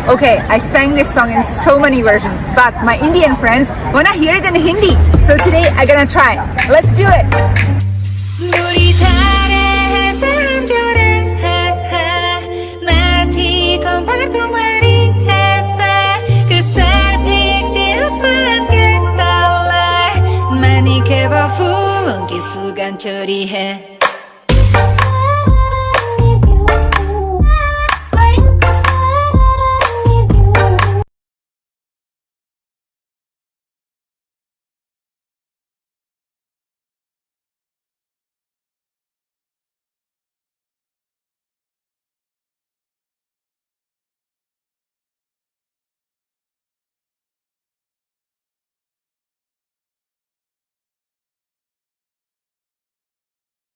Okay, I sang this song in so many versions, but my Indian friends wanna hear it in Hindi. So today I'm gonna try. Let's do it. 조리해